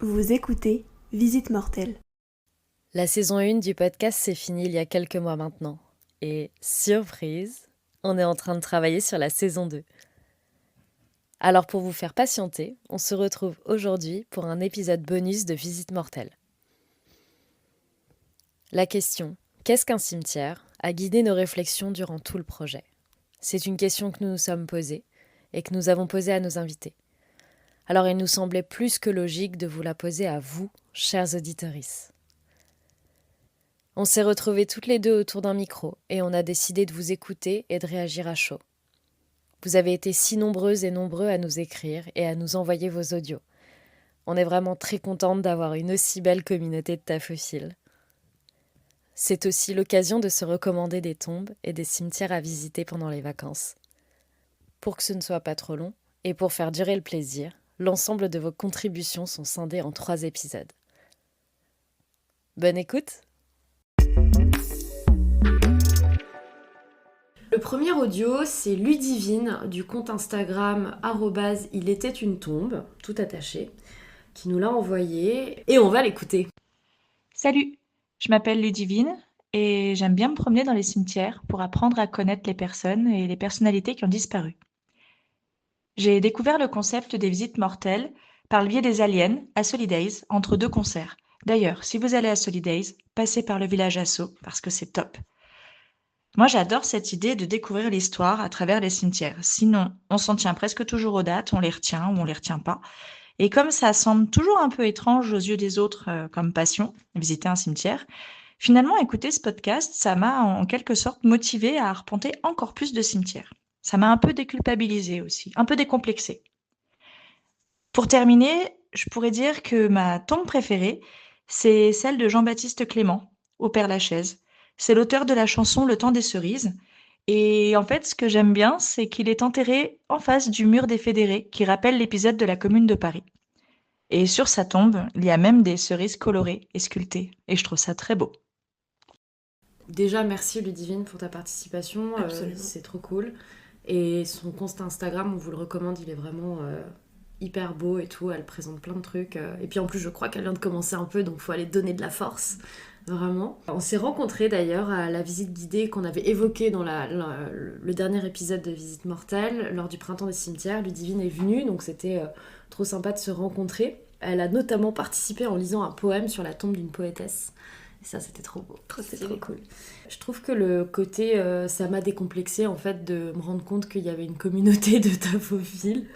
Vous écoutez Visite mortelle. La saison 1 du podcast s'est finie il y a quelques mois maintenant. Et surprise, on est en train de travailler sur la saison 2. Alors pour vous faire patienter, on se retrouve aujourd'hui pour un épisode bonus de Visite mortelle. La question « Qu'est-ce qu'un cimetière ?» a guidé nos réflexions durant tout le projet. C'est une question que nous nous sommes posées et que nous avons posée à nos invités. Alors il nous semblait plus que logique de vous la poser à vous, chers auditorices. On s'est retrouvés toutes les deux autour d'un micro et on a décidé de vous écouter et de réagir à chaud. Vous avez été si nombreuses et nombreux à nous écrire et à nous envoyer vos audios. On est vraiment très contente d'avoir une aussi belle communauté de taphophiles. C'est aussi l'occasion de se recommander des tombes et des cimetières à visiter pendant les vacances. Pour que ce ne soit pas trop long et pour faire durer le plaisir, l'ensemble de vos contributions sont scindées en 3 épisodes. Bonne écoute! Le premier audio, c'est Ludivine du compte Instagram @ilétait-une-tombe, tout attaché, qui nous l'a envoyé et on va l'écouter. Salut, je m'appelle Ludivine et j'aime bien me promener dans les cimetières pour apprendre à connaître les personnes et les personnalités qui ont disparu. J'ai découvert le concept des visites mortelles par le biais des aliens à Solidays entre 2 concerts. D'ailleurs, si vous allez à Solidays, passez par le village Asso parce que c'est top. Moi, j'adore cette idée de découvrir l'histoire à travers les cimetières. Sinon, on s'en tient presque toujours aux dates, on les retient ou on les retient pas. Et comme ça semble toujours un peu étrange aux yeux des autres comme passion, visiter un cimetière, finalement, écouter ce podcast, ça m'a en quelque sorte motivée à arpenter encore plus de cimetières. Ça m'a un peu déculpabilisée aussi, un peu décomplexée. Pour terminer, je pourrais dire que ma tombe préférée, c'est celle de Jean-Baptiste Clément, au Père-Lachaise. C'est l'auteur de la chanson Le temps des cerises. Et en fait, ce que j'aime bien, c'est qu'il est enterré en face du mur des Fédérés, qui rappelle l'épisode de la Commune de Paris. Et sur sa tombe, il y a même des cerises colorées et sculptées. Et je trouve ça très beau. Déjà, merci Ludivine pour ta participation, c'est trop cool. Et son compte Instagram, on vous le recommande, il est vraiment hyper beau et tout, elle présente plein de trucs. Et puis en plus, je crois qu'elle vient de commencer un peu, donc il faut aller donner de la force, vraiment. On s'est rencontrés d'ailleurs à la visite guidée qu'on avait évoquée dans le dernier épisode de Visite mortelle, lors du printemps des cimetières. Ludivine est venue, donc c'était trop sympa de se rencontrer. Elle a notamment participé en lisant un poème sur la tombe d'une poétesse. Et ça, c'était trop beau. C'était trop cool. Je trouve que le côté, ça m'a décomplexé en fait de me rendre compte qu'il y avait une communauté de taphophiles.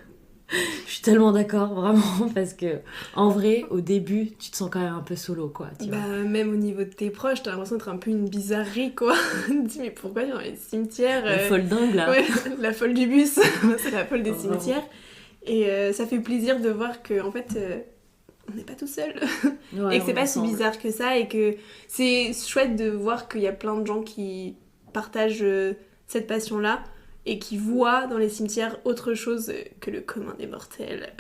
Je suis tellement d'accord, vraiment, parce que en vrai, au début, tu te sens quand même un peu solo, quoi. Tu vois. Même au niveau de tes proches, t'as l'impression d'être un peu une bizarrerie, quoi. Tu te dis, mais pourquoi dans les cimetières La folle dingue, là. Ouais, la folle du bus, c'est la folle des cimetières. Et ça fait plaisir de voir que, en fait, on n'est pas tout seul. Ouais, et que c'est pas si bizarre que ça, et que c'est chouette de voir qu'il y a plein de gens qui partagent cette passion-là, et qui voient dans les cimetières autre chose que le commun des mortels.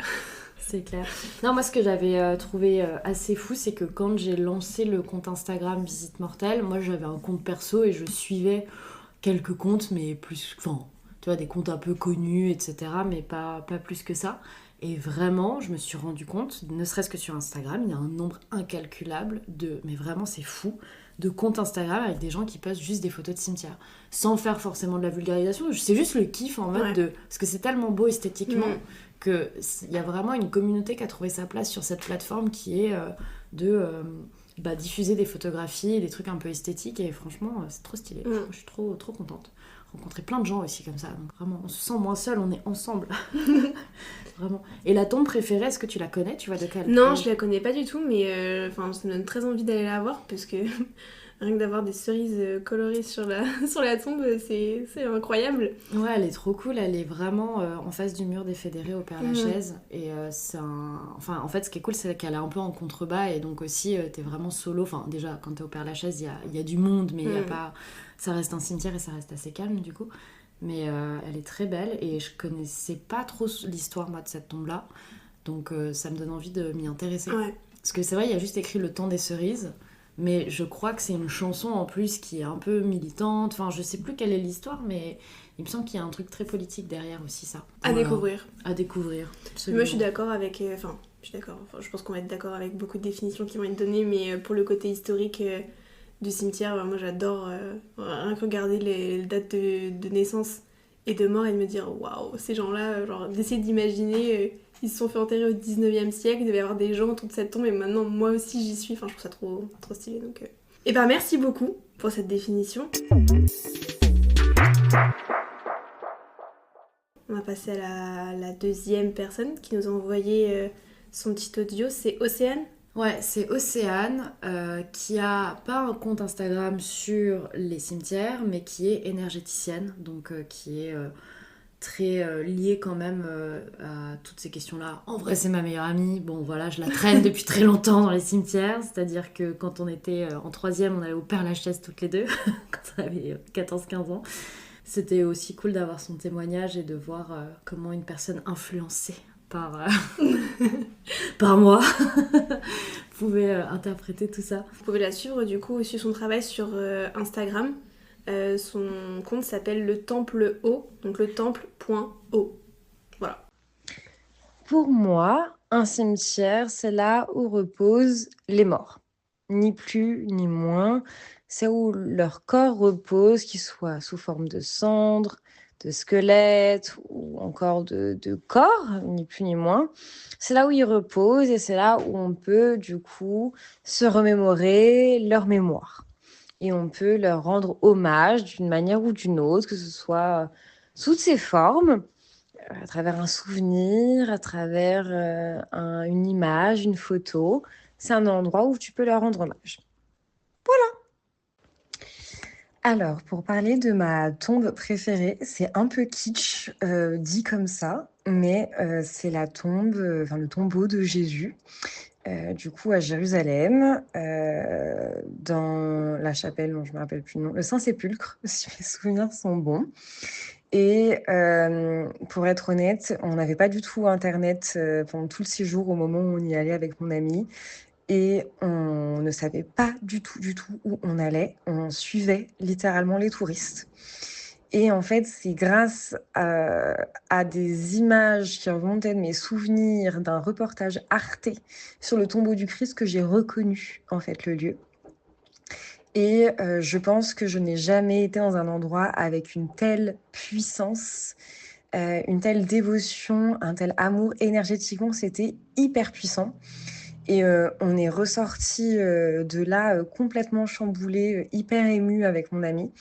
C'est clair. Non, moi, ce que j'avais trouvé assez fou, c'est que quand j'ai lancé le compte Instagram Visite mortelle, moi, j'avais un compte perso et je suivais quelques comptes, mais plus... Enfin, tu vois, des comptes un peu connus, etc., mais pas plus que ça. Et vraiment, je me suis rendu compte, ne serait-ce que sur Instagram, il y a un nombre incalculable de... Mais vraiment, c'est fou, de comptes Instagram avec des gens qui postent juste des photos de cimetière. Sans faire forcément de la vulgarisation, c'est juste le kiff en mode de... Parce que c'est tellement beau esthétiquement qu'il y a vraiment une communauté qui a trouvé sa place sur cette plateforme qui est diffuser des photographies, des trucs un peu esthétiques, et franchement, c'est trop stylé. Je suis trop, trop contente. Rencontrer plein de gens aussi comme ça, donc vraiment, on se sent moins seul, on est ensemble. Vraiment. Et la tombe préférée, est-ce que tu la connais? Tu vois de quelle? Non, je la connais pas du tout, mais ça me donne très envie d'aller la voir, parce que rien que d'avoir des cerises colorées sur la tombe, c'est incroyable. Ouais, elle est trop cool, elle est vraiment en face du mur des Fédérés au Père-Lachaise. Et Enfin, en fait, ce qui est cool, c'est qu'elle est un peu en contrebas, et donc aussi, t'es vraiment solo. Enfin, déjà, quand t'es au Père-Lachaise, il y a du monde, mais il y a pas... Ça reste un cimetière et ça reste assez calme, du coup. Mais elle est très belle, et je connaissais pas trop l'histoire, moi, de cette tombe-là. Donc, ça me donne envie de m'y intéresser. Ouais. Parce que c'est vrai, il y a juste écrit Le temps des cerises. Mais je crois que c'est une chanson en plus qui est un peu militante. Enfin, je sais plus quelle est l'histoire, mais il me semble qu'il y a un truc très politique derrière aussi, ça. À découvrir. À découvrir, absolument. Moi, je suis d'accord avec... Je suis d'accord. Enfin, je pense qu'on va être d'accord avec beaucoup de définitions qui vont être données, mais pour le côté historique du cimetière, moi j'adore rien que regarder les dates de naissance et de mort et de me dire waouh, ces gens-là, genre d'essayer d'imaginer, ils se sont fait enterrer au 19e siècle, il devait y avoir des gens autour de cette tombe et maintenant moi aussi j'y suis. Enfin, je trouve ça trop stylé. Donc, Et ben merci beaucoup pour cette définition. On va passer à la deuxième personne qui nous a envoyé son petit audio, c'est Océane. Ouais, c'est Océane qui a pas un compte Instagram sur les cimetières, mais qui est énergéticienne, donc qui est très liée quand même à toutes ces questions-là. En vrai, c'est ma meilleure amie. Bon, voilà, je la traîne depuis très longtemps dans les cimetières, c'est-à-dire que quand on était en 3e, on allait au Père-Lachaise toutes les deux, quand on avait 14-15 ans. C'était aussi cool d'avoir son témoignage et de voir comment une personne influencée par moi pouvait interpréter tout ça. Vous pouvez la suivre du coup, suivre son travail sur Instagram. Son compte s'appelle le Temple O, donc le temple.o. Voilà. Pour moi, un cimetière, c'est là où reposent les morts. Ni plus ni moins. C'est où leur corps repose, qu'ils soient sous forme de cendres, de squelettes ou encore de corps, ni plus ni moins. C'est là où ils reposent et c'est là où on peut du coup se remémorer leur mémoire. Et on peut leur rendre hommage d'une manière ou d'une autre, que ce soit sous ses formes, à travers un souvenir, à travers une image, une photo. C'est un endroit où tu peux leur rendre hommage. Alors, pour parler de ma tombe préférée, c'est un peu kitsch, dit comme ça, mais c'est la tombe, le tombeau de Jésus, du coup à Jérusalem, dans la chapelle, je ne me rappelle plus le nom, le Saint-Sépulcre, si mes souvenirs sont bons. Et pour être honnête, on n'avait pas du tout Internet pendant tout le séjour au moment où on y allait avec mon ami. Et on ne savait pas du tout où on allait. On suivait littéralement les touristes. Et en fait, c'est grâce à des images qui remontaient de mes souvenirs d'un reportage Arte sur le tombeau du Christ que j'ai reconnu en fait le lieu. Et je pense que je n'ai jamais été dans un endroit avec une telle puissance, une telle dévotion, un tel amour énergétiquement. C'était hyper puissant. Et on est ressorti de là complètement chamboulé, hyper ému avec mon ami.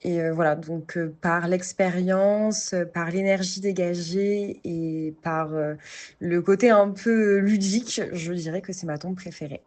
Et voilà, donc par l'expérience, par l'énergie dégagée et par le côté un peu ludique, je dirais que c'est ma tombe préférée.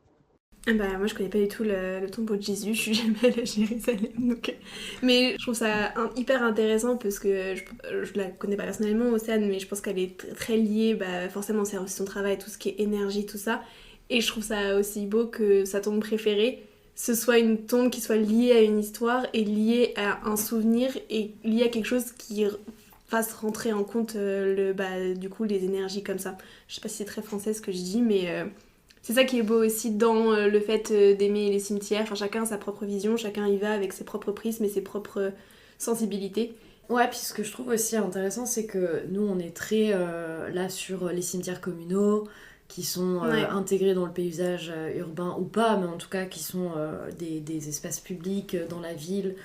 Moi je connais pas du tout le tombeau de Jésus, je suis jamais allée à Jérusalem donc... Mais je trouve ça hyper intéressant parce que je la connais pas personnellement Océane, mais je pense qu'elle est très liée, forcément c'est aussi son travail, tout ce qui est énergie, tout ça. Et je trouve ça aussi beau que sa tombe préférée, ce soit une tombe qui soit liée à une histoire et liée à un souvenir et liée à quelque chose qui fasse rentrer en compte du coup les énergies comme ça. Je sais pas si c'est très français ce que je dis, mais c'est ça qui est beau aussi dans le fait d'aimer les cimetières. Enfin, chacun a sa propre vision, chacun y va avec ses propres prismes et ses propres sensibilités. Ouais, puis ce que je trouve aussi intéressant, c'est que nous on est très là sur les cimetières communaux, qui sont intégrés dans le paysage urbain ou pas, mais en tout cas qui sont des espaces publics dans la ville,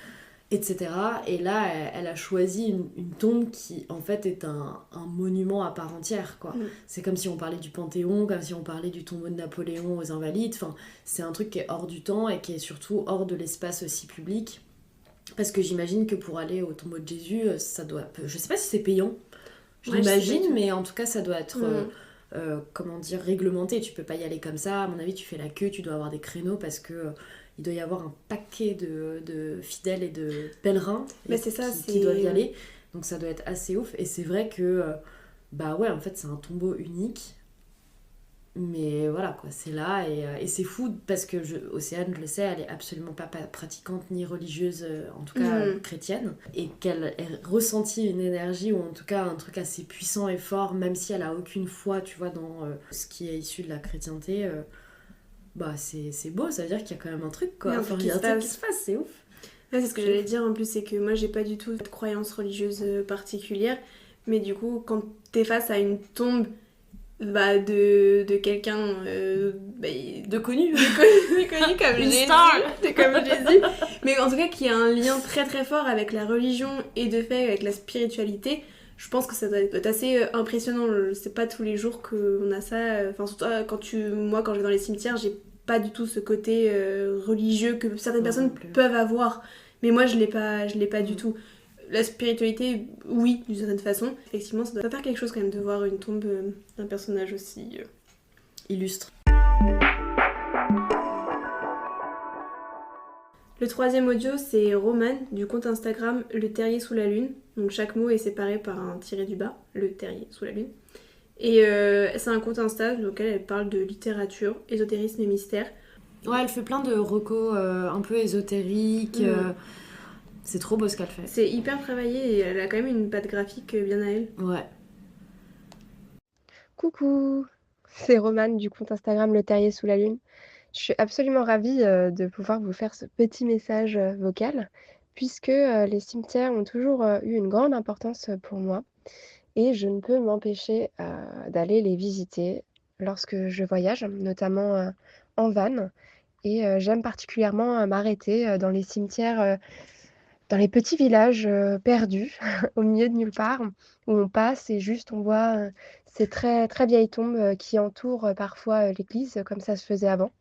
etc. Et là, elle a choisi une tombe qui, en fait, est un monument à part entière, quoi. C'est comme si on parlait du Panthéon, comme si on parlait du tombeau de Napoléon aux Invalides. Enfin, c'est un truc qui est hors du temps et qui est surtout hors de l'espace aussi public. Parce que j'imagine que pour aller au tombeau de Jésus, ça doit... Je sais pas si c'est payant, je l'imagine, mais en tout cas, ça doit être... réglementé. Tu peux pas y aller comme ça. À mon avis, tu fais la queue, tu dois avoir des créneaux parce que il doit y avoir un paquet de fidèles et de pèlerins qui doivent y aller. Donc ça doit être assez ouf. Et c'est vrai que en fait, c'est un tombeau unique. Mais voilà, quoi, c'est là. Et c'est fou parce que Océane, je le sais, elle est absolument pas pratiquante ni religieuse, en tout cas chrétienne. Et qu'elle ait ressenti une énergie ou en tout cas un truc assez puissant et fort, même si elle a aucune foi, tu vois, dans ce qui est issu de la chrétienté. C'est beau, ça veut dire qu'il y a quand même un truc, quoi. Enfin, il y a un truc qui se passe, c'est ouf. Ouais, c'est ce que j'allais dire en plus, c'est que moi j'ai pas du tout de croyance religieuse particulière, mais du coup, quand t'es face à une tombe de quelqu'un De connu. de connu comme Une Jésus, star. comme Jésus, mais en tout cas qui a un lien très très fort avec la religion et de fait avec la spiritualité. Je pense que ça doit être assez impressionnant. C'est pas tous les jours qu'on a ça. Enfin, surtout moi, quand je vais dans les cimetières, j'ai pas du tout ce côté religieux que certaines personnes peuvent avoir. Mais moi, je l'ai pas du tout. La spiritualité, oui, d'une certaine façon. Effectivement, ça doit faire quelque chose quand même de voir une tombe d'un personnage aussi illustre. Le troisième audio, c'est Romane, du compte Instagram Le Terrier sous la Lune. Donc chaque mot est séparé par un tiré du bas, Le Terrier sous la Lune. Et c'est un compte Insta dans lequel elle parle de littérature, ésotérisme et mystère. Ouais, elle fait plein de recos un peu ésotériques. C'est trop beau ce qu'elle fait. C'est hyper travaillé et elle a quand même une patte graphique bien à elle. Ouais. Coucou, c'est Romane du compte Instagram Le Terrier sous la Lune. Je suis absolument ravie de pouvoir vous faire ce petit message vocal, puisque les cimetières ont toujours eu une grande importance pour moi et je ne peux m'empêcher d'aller les visiter lorsque je voyage, notamment en van. Et j'aime particulièrement m'arrêter dans les cimetières, dans les petits villages perdus au milieu de nulle part, où on passe et juste on voit ces très, très vieilles tombes qui entourent parfois l'église, comme ça se faisait avant.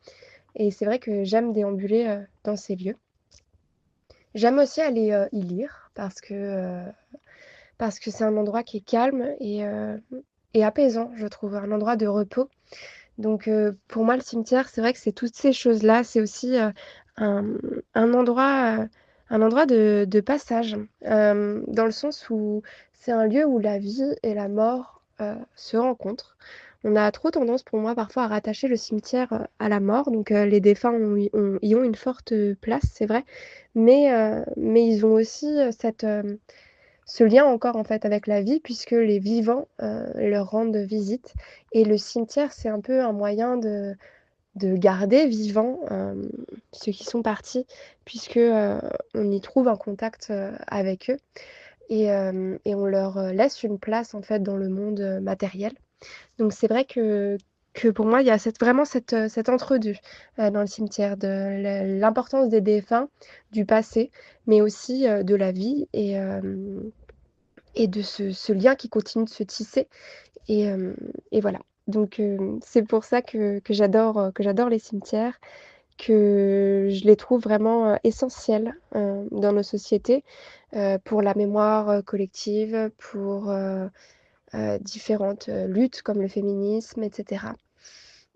Et c'est vrai que j'aime déambuler dans ces lieux. J'aime aussi aller y lire parce que c'est un endroit qui est calme et apaisant, je trouve, un endroit de repos. Donc pour moi, le cimetière, c'est vrai que c'est toutes ces choses-là. C'est aussi un, un endroit, de passage, dans le sens où c'est un lieu où la vie et la mort se rencontrent. On a trop tendance, pour moi, parfois à rattacher le cimetière à la mort. Donc les défunts y ont une forte place, c'est vrai. Mais ils ont aussi ce lien encore en fait avec la vie, puisque les vivants leur rendent visite. Et le cimetière, c'est un peu un moyen de garder vivants ceux qui sont partis, puisque on y trouve un contact avec eux et on leur laisse une place en fait dans le monde matériel. Donc c'est vrai que pour moi, il y a vraiment cet entre-deux dans le cimetière, de l'importance des défunts, du passé, mais aussi de la vie et de ce lien qui continue de se tisser. Et voilà. Donc c'est pour ça que j'adore les cimetières, que je les trouve vraiment essentiels dans nos sociétés, pour la mémoire collective, pour différentes luttes comme le féminisme, etc.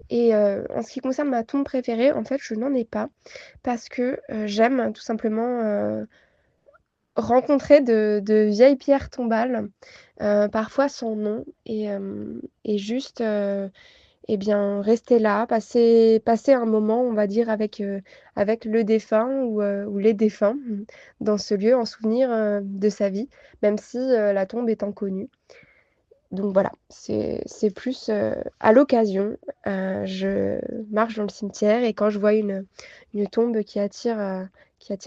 Et en ce qui concerne ma tombe préférée, en fait, je n'en ai pas parce que j'aime tout simplement rencontrer de vieilles pierres tombales, parfois sans nom et juste, et bien, rester là, passer un moment, on va dire, avec le défunt ou les défunts dans ce lieu en souvenir de sa vie, même si la tombe est inconnue. Donc voilà, c'est plus à l'occasion. Je marche dans le cimetière et quand je vois une tombe qui attire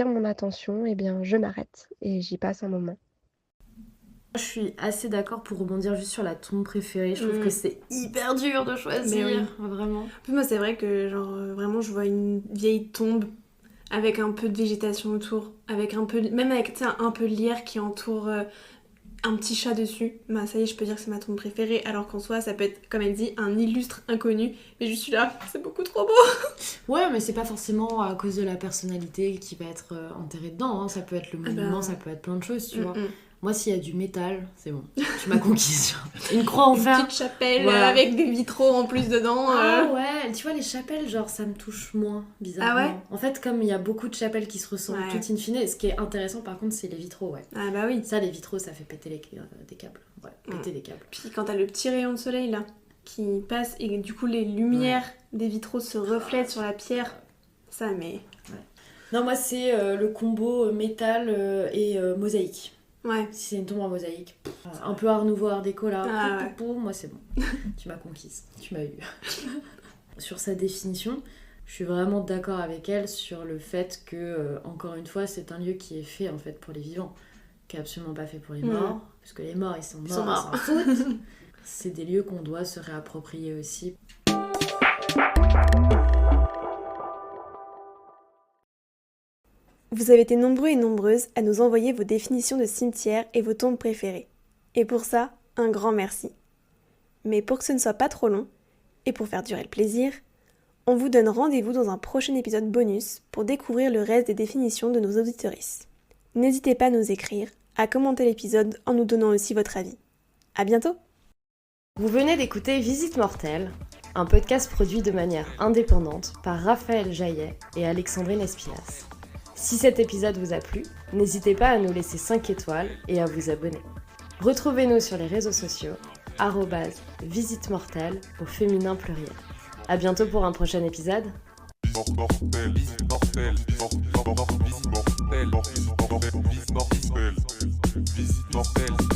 mon attention, eh bien, je m'arrête et j'y passe un moment. Je suis assez d'accord pour rebondir juste sur la tombe préférée. Je trouve que c'est hyper dur de choisir, vraiment. En plus, moi, c'est vrai que genre vraiment, je vois une vieille tombe avec un peu de végétation autour, avec un peu, même avec un peu de lierre qui entoure un petit chat dessus. Bah ça y est, je peux dire que c'est ma tombe préférée, alors qu'en soi, ça peut être, comme elle dit, un illustre inconnu. Mais je suis là, c'est beaucoup trop beau. Ouais, mais c'est pas forcément à cause de la personnalité qui va être enterrée dedans. Hein. Ça peut être le monument, ça peut être plein de choses, tu vois. Moi, s'il y a du métal, c'est bon. Tu m'as conquise. Une croix en fer. Une petite chapelle avec des vitraux en plus dedans. Ah ouais, tu vois, les chapelles, genre, ça me touche moins, bizarrement. Ah ouais. En fait, comme il y a beaucoup de chapelles qui se ressemblent toutes in fine, ce qui est intéressant, par contre, c'est les vitraux, ouais. Ah bah oui. Ça, les vitraux, ça fait péter des câbles. Ouais, péter des câbles. Puis quand t'as le petit rayon de soleil, là, qui passe, et du coup, les lumières des vitraux se reflètent sur la pierre, ça, mais... Ouais. Non, moi, c'est le combo métal et mosaïque. Ouais. Si c'est une tombe en mosaïque, un peu art nouveau, art déco là, moi c'est bon. Tu m'as conquise, tu m'as eu. Sur sa définition, je suis vraiment d'accord avec elle sur le fait que, encore une fois, c'est un lieu qui est fait en fait pour les vivants, qui est absolument pas fait pour les morts, parce que les morts ils sont morts. Ils s'en foutent. c'est des lieux qu'on doit se réapproprier aussi. Vous avez été nombreux et nombreuses à nous envoyer vos définitions de cimetière et vos tombes préférées. Et pour ça, un grand merci. Mais pour que ce ne soit pas trop long, et pour faire durer le plaisir, on vous donne rendez-vous dans un prochain épisode bonus pour découvrir le reste des définitions de nos auditrices. N'hésitez pas à nous écrire, à commenter l'épisode en nous donnant aussi votre avis. À bientôt! Vous venez d'écouter Visite Mortelle, un podcast produit de manière indépendante par Raphaël Jaillet et Alexandrine Espinas. Si cet épisode vous a plu, n'hésitez pas à nous laisser 5 étoiles et à vous abonner. Retrouvez-nous sur les réseaux sociaux, @Visite Mortelle au féminin pluriel. À bientôt pour un prochain épisode. Visite mortelle.